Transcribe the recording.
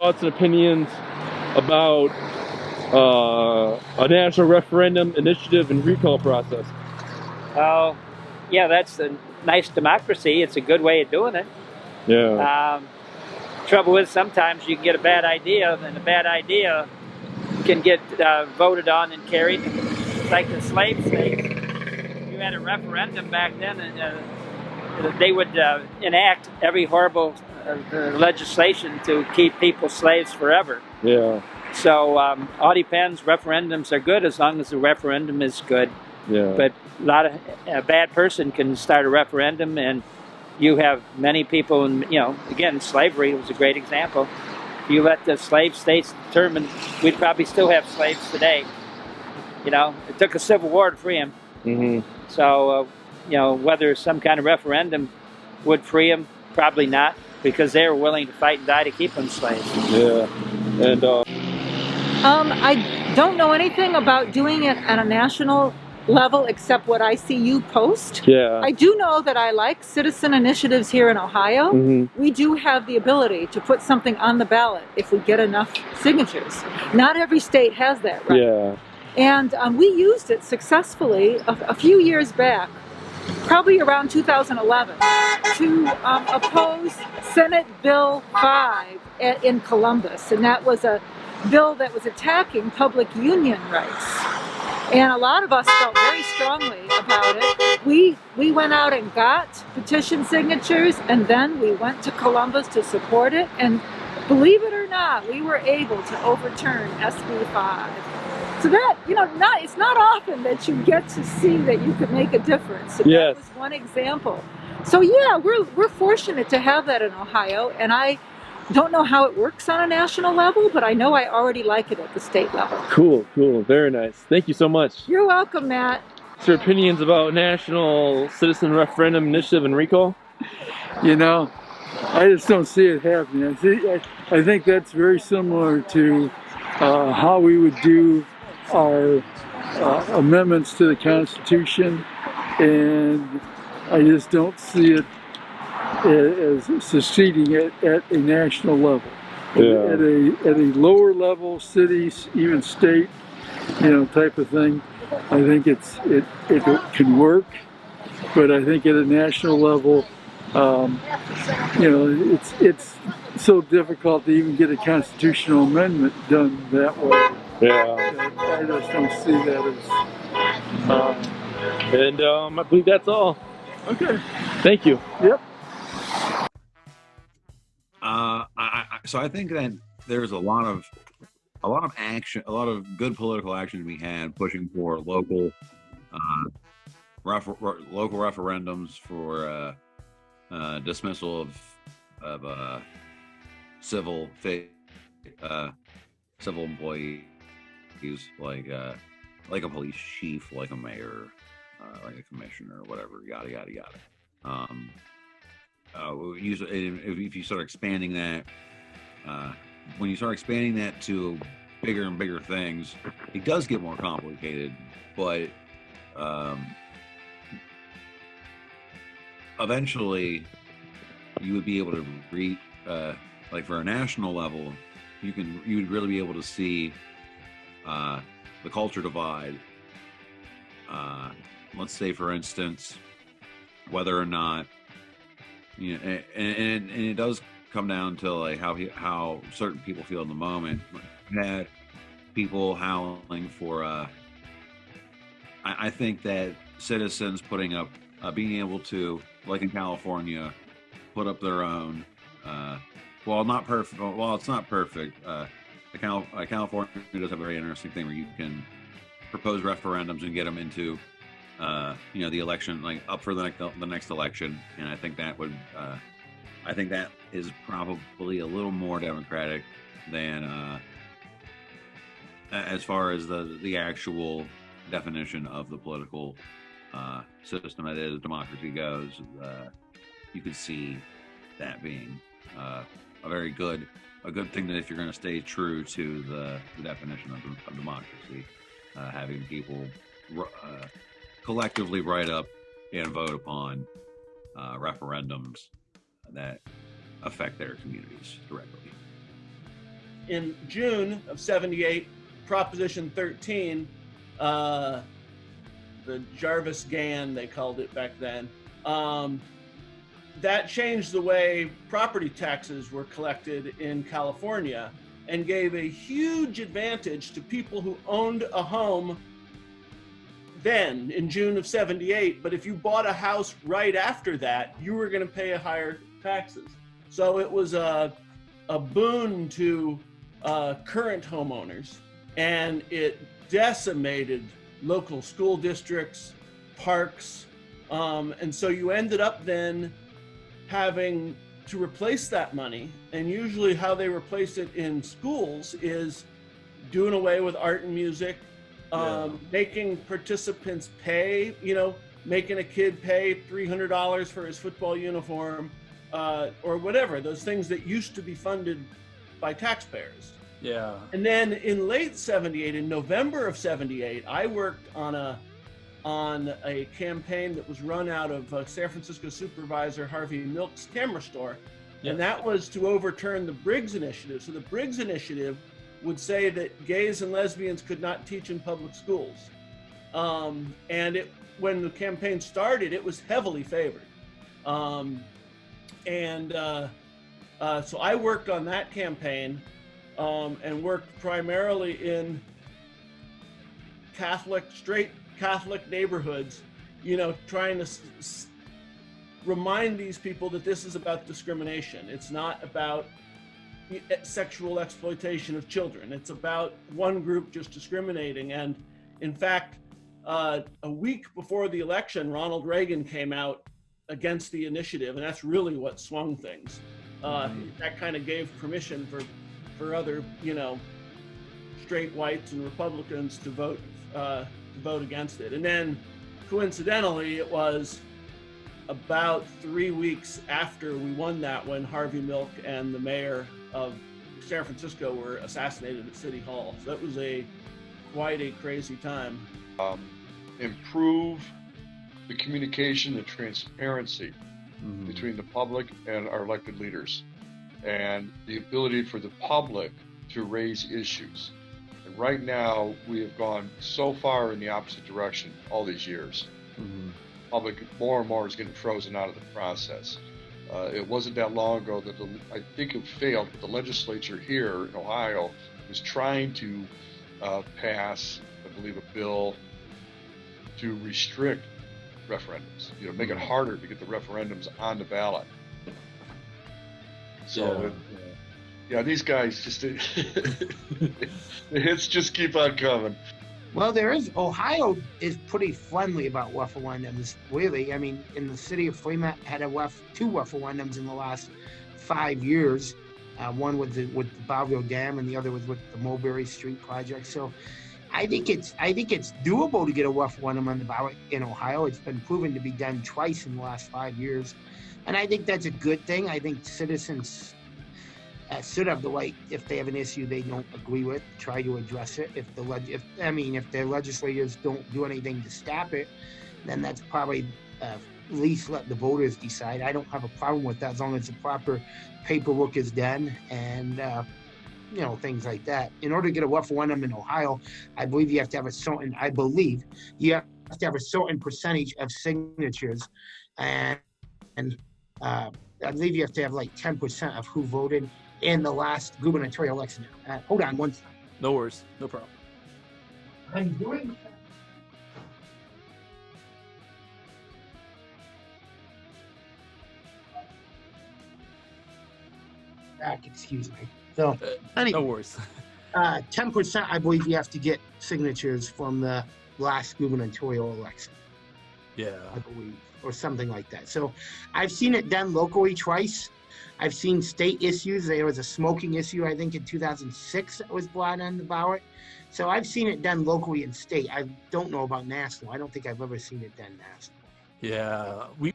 thoughts and opinions about a national referendum initiative and recall process? Oh, yeah, that's a nice democracy. It's a good way of doing it. Yeah. Trouble is, sometimes you can get a bad idea, and the bad idea can get voted on and carried. Like the slave states. If you had a referendum back then, they would enact every horrible legislation to keep people slaves forever. Yeah. So all depends. Referendums are good as long as the referendum is good. Yeah. But a bad person can start a referendum, and you have many people. And again, slavery was a great example. If you let the slave states determine, we'd probably still have slaves today. It took a civil war to free them. Mm-hmm. So whether some kind of referendum would free them, probably not, because they were willing to fight and die to keep them slaves. Yeah. And I don't know anything about doing it at a national level except what I see you post. yeah. I do know that I like citizen initiatives here in Ohio. Mm-hmm. We do have the ability to put something on the ballot if we get enough signatures. Not every state has that right. Yeah. And we used it successfully a few years back, probably around 2011, to oppose Senate Bill 5 in Columbus. And that was a bill that was attacking public union rights. And a lot of us felt very strongly about it. We went out and got petition signatures, and then we went to Columbus to support it. And believe it or not, we were able to overturn SB 5. So that, it's not often that you get to see that you could make a difference. And yes. That was one example. So yeah, we're fortunate to have that in Ohio, and I don't know how it works on a national level, but I know I already like it at the state level. Cool. Very nice. Thank you so much. You're welcome, Matt. Your opinions about national citizen referendum initiative and recall? I just don't see it happening. I think that's very similar to how we would do our amendments to the Constitution, and I just don't see it as succeeding at a national level. Yeah. At a lower level, cities, even state, type of thing, I think it can work, but I think at a national level, it's so difficult to even get a constitutional amendment done that way. Yeah. I just don't see that as. And I believe that's all. Okay. Thank you. Yep. So I think that there's a lot of action, a lot of good political action to be had, pushing for local referendums for dismissal of civil employees, like a police chief, like a mayor, like a commissioner, whatever, yada yada yada. If you start expanding that, when you start expanding that to bigger and bigger things, it does get more complicated. But eventually, you would be able to like for a national level, you would really be able to see the culture divide. Let's say, for instance, whether or not, and it does come down to like how certain people feel in the moment. We had people howling for I think that citizens putting up being able to, like in California, put up their own not perfect, well, it's not perfect. California does have a very interesting thing where you can propose referendums and get them into the election, like up for the next election. And I think that would I think that is probably a little more democratic than as far as the actual definition of the political system that is democracy goes. You could see that being a very good thing, that if you're going to stay true to the definition of democracy, having people collectively write up and vote upon referendums that affect their communities directly. in June of '78, Proposition 13, the Jarvis-Gann, they called it back then, that changed the way property taxes were collected in California and gave a huge advantage to people who owned a home then in June of '78. But if you bought a house right after that, you were going to pay a higher taxes. So it was a boon to current homeowners, and it decimated local school districts, parks, and so you ended up then having to replace that money. And usually how they replace it in schools is doing away with art and music, making participants pay, making a kid pay $300 for his football uniform, or whatever, those things that used to be funded by taxpayers. Yeah. And then in late '78, in November of '78, I worked on a campaign that was run out of San Francisco supervisor Harvey Milk's camera store. Yes. And that was to overturn the Briggs Initiative. So the Briggs Initiative would say that gays and lesbians could not teach in public schools. And when the campaign started, it was heavily favored. So I worked on that campaign and worked primarily in straight Catholic neighborhoods, trying to remind these people that this is about discrimination. It's not about sexual exploitation of children. It's about one group just discriminating. And in fact, a week before the election, Ronald Reagan came out against the initiative, and that's really what swung things. That kind of gave permission for other, straight whites and Republicans to vote against it. And then coincidentally, it was about 3 weeks after we won that when Harvey Milk and the mayor of San Francisco were assassinated at City Hall. So that was quite a crazy time. Improve the communication and transparency between the public and our elected leaders, and the ability for the public to raise issues. And right now, we have gone so far in the opposite direction all these years. Public more and more is getting frozen out of the process. It wasn't that long ago that I think it failed, but the legislature here in Ohio was trying to pass, I believe, a bill to restrict referendums, make it harder to get the referendums on the ballot. So, these guys just, the hits just keep on coming. Well, Ohio is pretty friendly about referendums, really. I mean, in the city of Fremont had two referendums in the last 5 years. One with the Bonneville Dam, and the other was with the Mulberry Street project. So I think it's doable to get a referendum on the ballot in Ohio. It's been proven to be done twice in the last 5 years. And I think that's a good thing. I think citizens should have the right, if they have an issue they don't agree with, try to address it. If their legislators don't do anything to stop it, then that's probably at least let the voters decide. I don't have a problem with that as long as the proper paperwork is done and things like that. In order to get a referendum in Ohio, I believe you have to have a certain percentage of signatures, and I believe you have to have like 10% of who voted in the last gubernatorial election. Hold on one second. No worries, no problem. I'm doing back, excuse me. So anyway, No worries. 10%, I believe you have to get signatures from the last gubernatorial election, Yeah. I believe, or something like that. So I've seen it done locally twice. I've seen state issues. There was a smoking issue, I think, in 2006 that was brought on the ballot. So I've seen it done locally in state. I don't know about national. I don't think I've ever seen it done national. Yeah. We